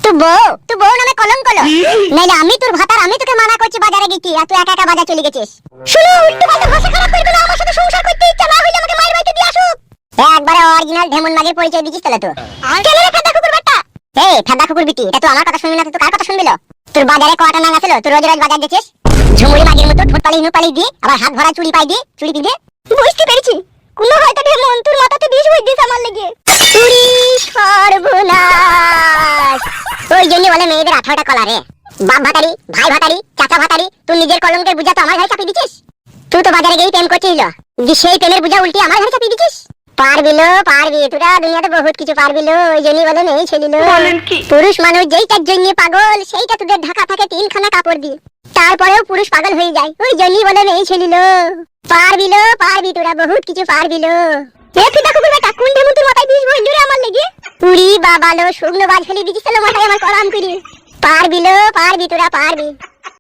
তুই বউ নামে কলঙ্ক লো। নাইলে আমি তোর ভাতার, আমি তোকে মানা করছি বাজারে গেছি আর তুই একা একা বাজার চলে গেছিস। শুনো, উল্টো পাল্টা ভাষা খারাপ করবে না, আমার সাথে সংসার করতে ইচ্ছা না হইলে আমাকে মায়ের বাড়িতে দিয়ে আসো। একবারে অরিজিনাল ঢেমন মাগের পরিচয় দিছিস তাহলে তো। কেন রে ফেদা কুকুর বাটা? এই ফেদা কুকুর বিটি, এটা তুই আমার কথা শুনবি না তো কার কথা শুনবি লো? তোর বাজারে কয়টা নাং আছিল? তুই রোজ রোজ বাজার যাচ্ছিস ঝুমুরি মাগের মতো ঠোঁট পালি নু পালি দি, আবার হাত ভরা চুড়ি পাই দি, চুড়ি পিঁধে। বুঝতে পেরেছি কোন হয়তো ঢেমন তোর মাথাতে বিষ হই দিস আমার লেগে। চুরি সর্বনাশ। ওই জন্য বলে মেয়েদের 18টা কলা রে। বাপ ভাতারি, ভাই ভাতারি, চাচা ভাতারি, তুই নিজের কলঙ্কের বুঝা তো আমার ঘরে চাপিয়ে দিছিস। তুই তো বাজারে গিয়ে প্রেম করছিস, যে সেই প্রেমের বুঝা উল্টে আমার ঘরে চাপিয়ে দিছিস। পারবি লো, পারবি, তোরা দুনিয়াতে বহুত কিছু পারবি লো। ওই জন্যই বলে মেয়ে ছেলে লো। পুরুষ মানুষ যেইটার জন্য পাগল সেইটা তোদের ঢাকা থাকে 3খানা কাপড় দিয়ে, তারপরেও পুরুষ পাগল হয়ে যায়। ওই জন্যই বলে মেয়ে ছেলে লো। পারবি লো, পারবি, তোরা বহুত কিছু পারবি লো। এ ফিদা কুকুর বেটা, কোন ঢেমন তোর মাথায় বিষ বইল রে আমার লেগে? পুরি বাবা লো, শুকনো বাজ ফেলে দিছিস মাথায় আমার করাম করি। পারবি লো, পারবি, তোরা পারবি।